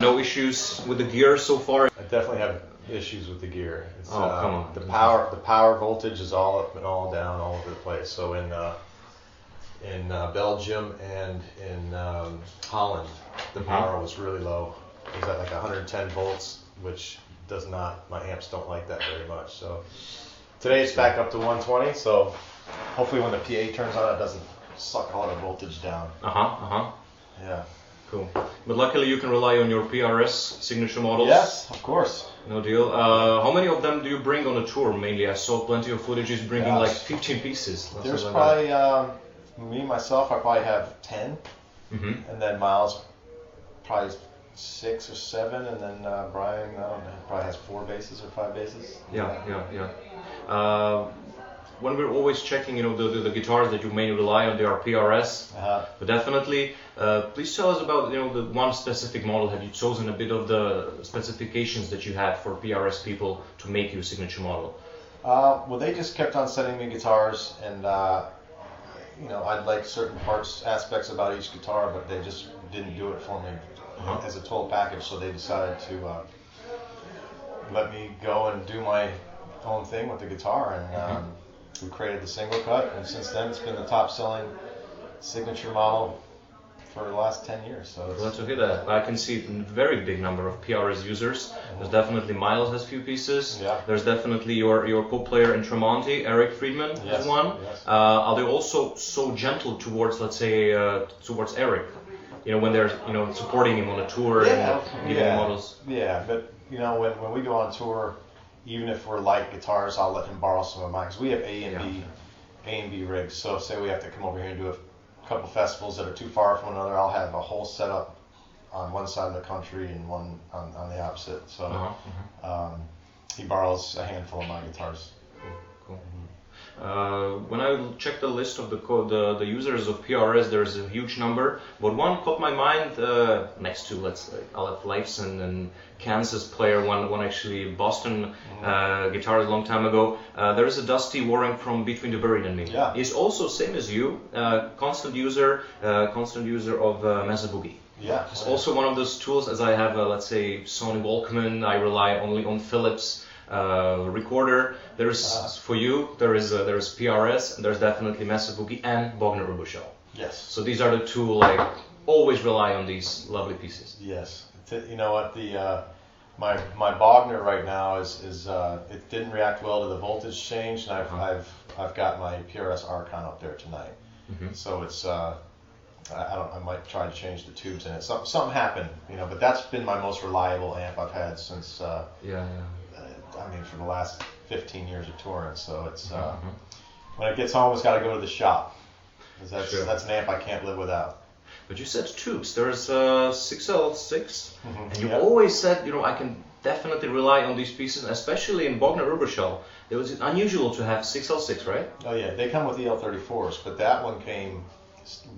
no issues with the gear so far? I definitely have issues with the gear. It's, come on. The power voltage is all up and all down all over the place. So in Belgium and in Holland, the power was really low. It was at like 110 volts, which my amps don't like that very much. So today it's back up to 120. So hopefully when the PA turns on, it doesn't suck all the voltage down. Yeah. Cool. But luckily you can rely on your PRS signature models. Yes, of course. No deal. How many of them do you bring on a tour mainly? I saw plenty of footages bringing like 15 pieces. There's probably, me, myself, I probably have 10. And then Miles probably 6 or 7. And then Brian, I don't know, probably has 4 basses or 5 basses. Yeah. When we're always checking, the guitars that you mainly rely on, they are PRS. But definitely, please tell us about, the one specific model. Have you chosen a bit of the specifications that you had for PRS people to make your signature model? Well, they just kept on sending me guitars, and I'd like certain aspects about each guitar, but they just didn't do it for me as a total package. So they decided to let me go and do my own thing with the guitar, and we created the single cut, and since then it's been the top selling signature model for the last 10 years. So glad to hear that. I can see a very big number of PRS users. There's definitely Miles has few pieces. Yeah. There's definitely your co-player in Tremonti, Eric Friedman has one. Yes. Are they also so gentle towards, let's say, towards Eric? When they're supporting him on a tour and giving models. Yeah, but when we go on tour, even if we're light guitars, I'll let him borrow some of mine because we have A and B rigs. So say we have to come over here and do a couple festivals that are too far from one another, I'll have a whole setup on one side of the country and one on the opposite. So he borrows a handful of my guitars. Cool. When I checked the list of the users of PRS, there's a huge number, but one caught my mind next to Aleph Leifson and Kansas player, one actually Boston guitar a long time ago. There is a Dusty Warren from Between the Buried and Me. Yeah. He's also same as you, constant user of Mesa Boogie. Yeah. It's also one of those tools, as I have let's say Sony Walkman, I rely only on Philips recorder. There's for you there is PRS, and there's definitely Mesa Boogie and Bogner Ubershell. Yes. So these are the two always rely on these lovely pieces. Yes. You know what, my Bogner right now is it didn't react well to the voltage change, and I've got my PRS Archon up there tonight. So it's I might try to change the tubes in it. Something happened, but that's been my most reliable amp I've had since for the last 15 years of touring. So it's when it gets home, it's got to go to the shop, because that's an amp I can't live without. But you said tubes. There's 6L6, and you always said, I can definitely rely on these pieces, especially in Bogner Ubershell. It was unusual to have 6L6, right? Oh yeah, they come with EL34s, but that one came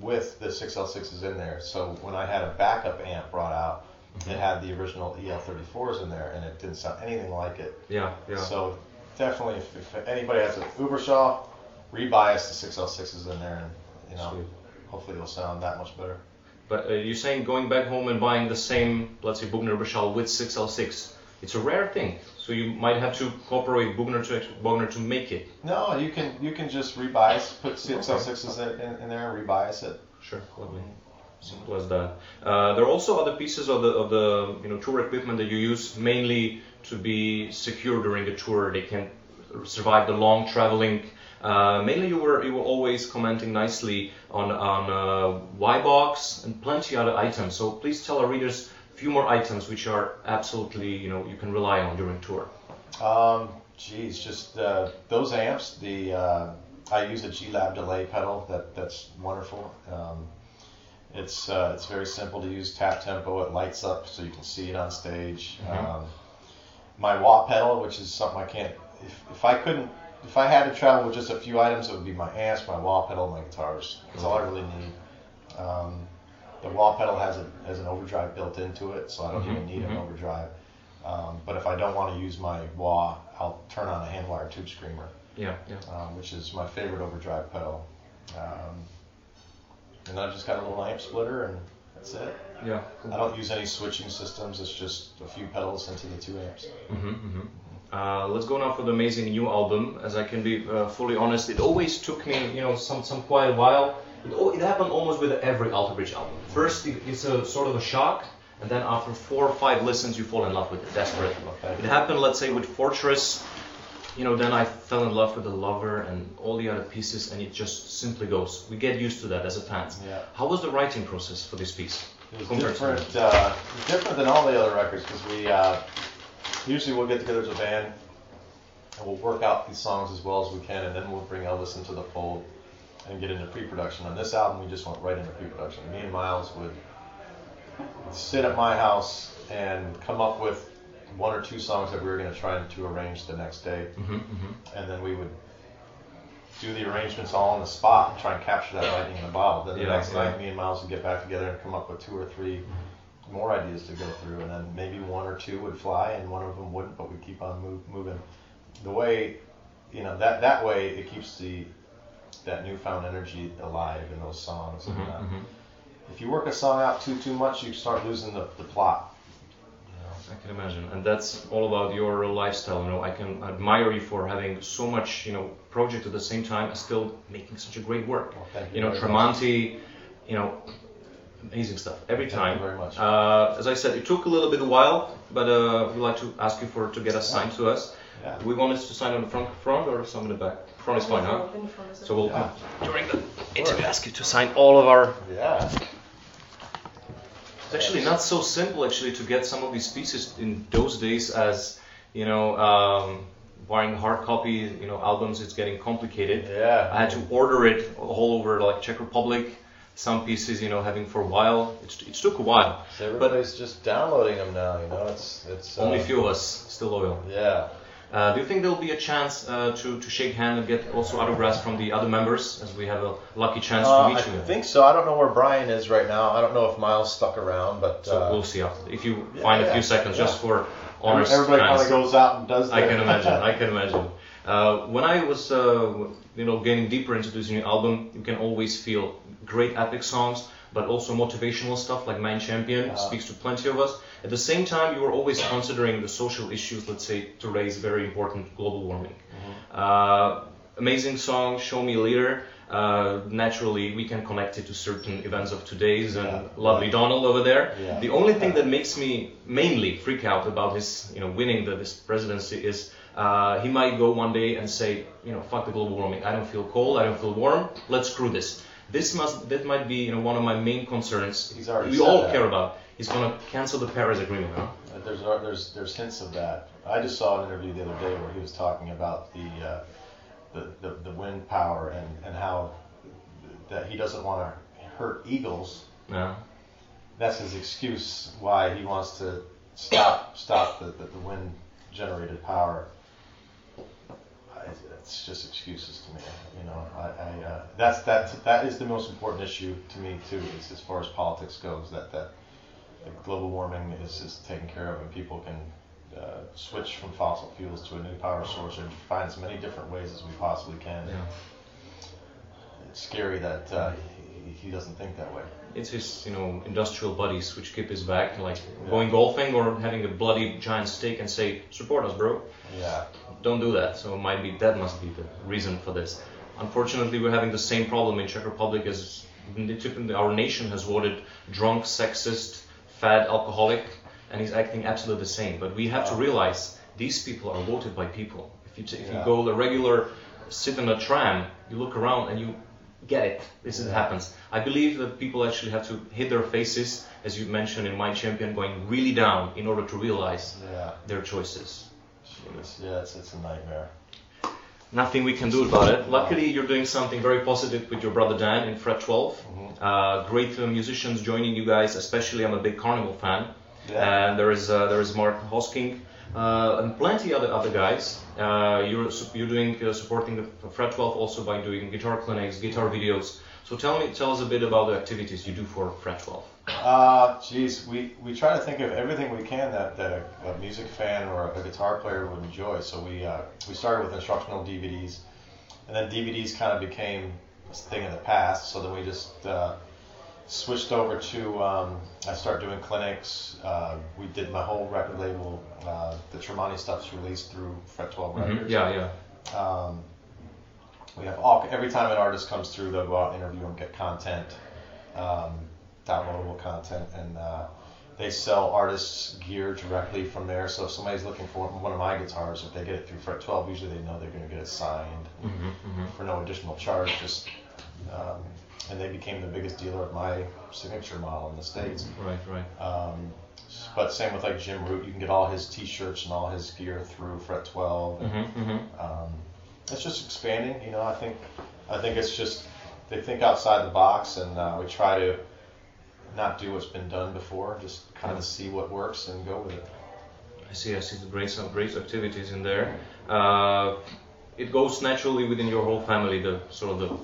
with the 6L6s in there. So when I had a backup amp brought out, it had the original EL34s in there, and it didn't sound anything like it. Yeah. So definitely, if anybody has an Ubershell, rebias the 6L6s in there, and hopefully it'll sound that much better. But you're saying going back home and buying the same, let's say, Bogner Ubershell with 6L6, it's a rare thing. So you might have to cooperate Bogner to make it. No, you can just rebias, put 6L6s in there and rebias it. Sure, lovely. Simple as that. There are also other pieces of the tour equipment that you use mainly to be secure during the tour. They can survive the long traveling. Mainly you were always commenting nicely on Y-Box and plenty other items. So please tell our readers a few more items which are absolutely you can rely on during tour. Just those amps. I use a G-Lab delay pedal that's wonderful. It's very simple to use, tap tempo. It lights up so you can see it on stage. My wah pedal, which is something I can't. If I had to travel with just a few items, it would be my amps, my wah pedal, my guitars. That's all I really need. The wah pedal has an overdrive built into it, so I don't even need an overdrive. But if I don't want to use my wah, I'll turn on a hand wire tube screamer. Which is my favorite overdrive pedal. And I just got a little amp splitter, and that's it. Yeah. Cool. I don't use any switching systems. It's just a few pedals into the 2 amps. Let's go now for the amazing new album. As I can be fully honest, it always took me, some quite a while. It happened almost with every Alter Bridge album. First, it's a sort of a shock, and then after 4 or 5 listens, you fall in love with it desperately. It happened, let's say, with Fortress. Then I fell in love with The Lover and all the other pieces, and it just simply goes. We get used to that as a fans. Yeah. How was the writing process for this piece? It was different than all the other records, because we usually we'll get together as a band and we'll work out these songs as well as we can, and then we'll bring Elvis into the fold and get into pre-production. On this album, we just went right into pre-production. Me and Miles would sit at my house and come up with 1 or 2 songs that we were going to try to arrange the next day, and then we would do the arrangements all on the spot and try and capture that lightning in a bottle. Then the next night, me and Miles would get back together and come up with 2 or 3 more ideas to go through, and then maybe 1 or 2 would fly and 1 of them wouldn't, but we'd keep on moving. The way, that way it keeps that newfound energy alive in those songs. If you work a song out too much, you start losing the plot. I can imagine, and that's all about your lifestyle. I can admire you for having so much, project at the same time and still making such a great work. Well, thank you very Tremonti, amazing stuff every time. Thank you very much. As I said, it took a little bit of while, but we'd like to ask you to get us signed to us. Yeah. We want us to sign on the front or some in the back? Front is fine, huh? So we'll during the interview ask you to sign all of our. Yeah. It's actually not so simple to get some of these pieces in those days, as buying hard copy albums. It's getting complicated. Yeah. I had to order it all over like Czech Republic. Some pieces having for a while. It took a while. So everybody's just downloading them now. It's only a few of us still loyal. Yeah. Do you think there'll be a chance to shake hand and get also autographs from the other members, as we have a lucky chance to meet you? I think so. I don't know where Brian is right now. I don't know if Miles stuck around, but so we'll see after. If you find a few seconds just for honors. Everybody kind of goes out and does that. I can imagine. When I was getting deeper into this new album, you can always feel great epic songs, but also motivational stuff like Man Champion speaks to plenty of us. At the same time, you were always considering the social issues, let's say, to raise very important global warming. Amazing song, Show Me a Leader. Naturally, we can connect it to certain events of today's and lovely Donald over there. Yeah. The only thing that makes me mainly freak out about his, winning this presidency is he might go one day and say, fuck the global warming. I don't feel cold. I don't feel warm. Let's screw this. That might be one of my main concerns. We all care about. He's going to cancel the Paris Agreement, huh? There's hints of that. I just saw an interview the other day where he was talking about the wind power and how that he doesn't want to hurt eagles. No. That's his excuse why he wants to stop the wind generated power. It's just excuses to me. That is the most important issue to me too, is as far as politics goes. That global warming is taken care of, and people can switch from fossil fuels to a new power source and find as many different ways as we possibly can. Yeah. It's scary that he doesn't think that way. It's his, industrial buddies which keep his back, like going golfing or having a bloody giant steak and say, support us, bro. Yeah. Don't do that. So that must be the reason for this. Unfortunately, we're having the same problem in Czech Republic as our nation has voted drunk, sexist, fat, alcoholic, and he's acting absolutely the same. But we have to realize these people are voted by people. If you go the regular, sit in a tram, you look around and you get it. This happens. I believe that people actually have to hit their faces, as you mentioned in My Champion, going really down in order to realize their choices. It's a nightmare. Nothing we can do about it. Luckily, you're doing something very positive with your brother Dan in Fret 12. Great musicians joining you guys. Especially, I'm a big Carnival fan, and there is Mark Hosking and plenty other guys. You're doing supporting the Fret 12 also by doing guitar clinics, guitar videos. So tell us a bit about the activities you do for Fret 12. We try to think of everything we can that a music fan or a guitar player would enjoy. So we started with instructional DVDs, and then DVDs kind of became a thing of the past. So then we just switched over to, I started doing clinics. We did my whole record label. The Tremonti stuff's released through Fret 12 Records. Yeah. We have every time an artist comes through, they'll go out and interview them, get content, downloadable content, and they sell artists gear directly from there. So if somebody's looking for one of my guitars, if they get it through Fret 12, usually they know they're going to get it signed for no additional charge. And they became the biggest dealer of my signature model in the States. Right. But same with like Jim Root, you can get all his T-shirts and all his gear through Fret 12. And, it's just expanding, you know. I think it's just they think outside the box, and we try to not do what's been done before, just kind of see what works and go with it. I see some great activities in there. It goes naturally within your whole family, the sort of the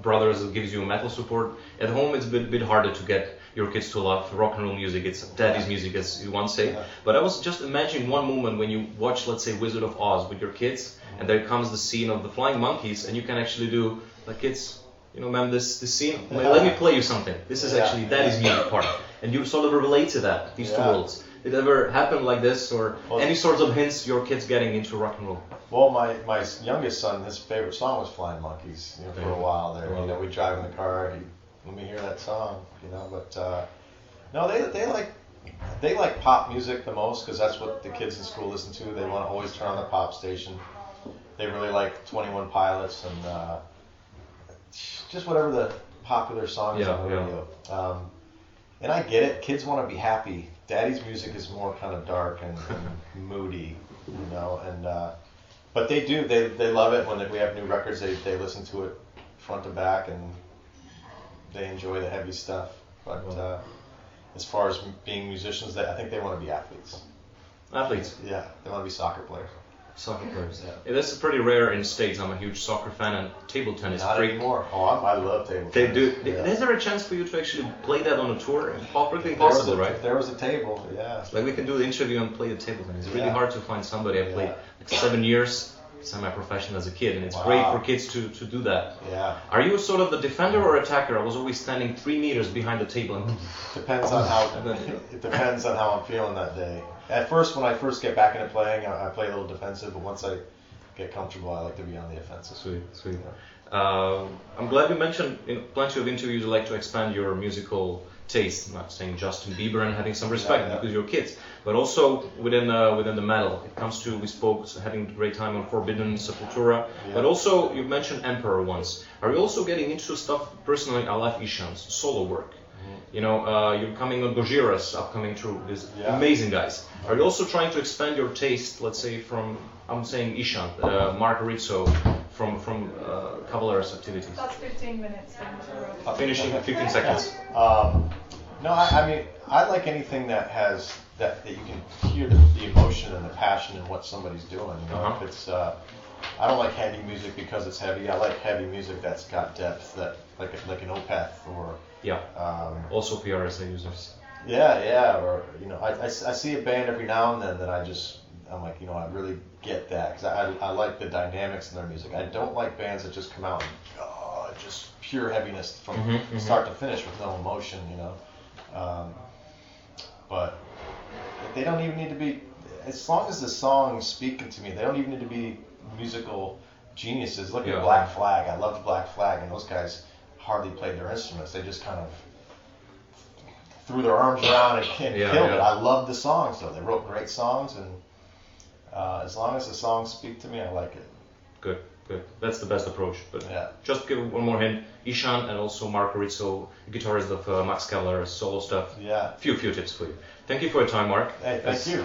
brothers that gives you metal support. At home it's a bit harder to get your kids to love rock and roll music. It's daddy's music, as you once say. But I was just imagining one moment when you watch, let's say, Wizard of Oz with your kids, and there comes the scene of the flying monkeys, and you can actually do, like, kids, you know, ma'am, this scene, let me play you something. This is actually daddy's music part. And you sort of relate to that, these two worlds. Did it ever happen like this, or any sorts of hints your kids getting into rock and roll? Well, my youngest son, his favorite song was Flying Monkeys, you know, for a while there. You know, we'd drive in the car, let me hear that song, you know. But no, they like pop music the most, because that's what the kids in school listen to. They want to always turn on the pop station. They really like 21 Pilots and just whatever the popular song is on the radio. And I get it. Kids want to be happy. Daddy's music is more kind of dark and moody, you know. And but they do. They love it when we have new records. They listen to it front to back, and they enjoy the heavy stuff. But as far as being musicians, I think they want to be athletes. Athletes? Yeah, they want to be soccer players. Soccer players. Yeah, that's pretty rare in the States. I'm a huge soccer fan, and table tennis. Not anymore. Oh, I love table tennis. They do. Yeah. Is there a chance for you to actually play that on a tour? It's probably possible, right? If there was a table, yeah. Like we can do the interview and play the table tennis. It's really hard to find somebody. I played like 7 years, semi-professional as a kid, and it's great for kids to do that. Yeah. Are you sort of the defender or attacker? I was always standing 3 meters behind the table. And depends on how. It depends on how I'm feeling that day. At first, when I first get back into playing, I play a little defensive, but once I get comfortable, I like to be on the offensive. Sweet. I'm glad you mentioned in plenty of interviews you like to expand your musical taste. I'm not saying Justin Bieber and having some respect because you're kids, but also within the metal. It comes to, we spoke, having a great time on Forbidden, Sepultura, but also you mentioned Emperor once. Are you also getting into stuff personally? I love Ishan's solo work. You know, you're coming on Gojira's upcoming through these amazing guys. Are you also trying to expand your taste, let's say, from, I'm saying Ishan, Mark Rizzo, from Cavalera's activities? That's 15 minutes. Finishing in 15 seconds. No, I mean, I like anything that has, that you can hear the emotion and the passion in what somebody's doing. You know, if it's, I don't like heavy music because it's heavy. I like heavy music that's got depth, that like an Opeth or also PRSA users. Or you know, I see a band every now and then that I'm like, you know, I really get that, because I like the dynamics in their music. I don't like bands that just come out and just pure heaviness from start to finish with no emotion, you know. But they don't even need to be, as long as the song's speaking to me, they don't even need to be musical geniuses. Look at Black Flag. I loved Black Flag, and those guys hardly played their instruments. They just kind of threw their arms around and killed it. I loved the songs, though. They wrote great songs, and as long as the songs speak to me, I like it. Good. That's the best approach. But just give one more hint. Ishan and also Mark Rizzo, guitarist of Max Cavalera's solo stuff. Yeah. Few tips for you. Thank you for your time, Mark. Hey, thank you.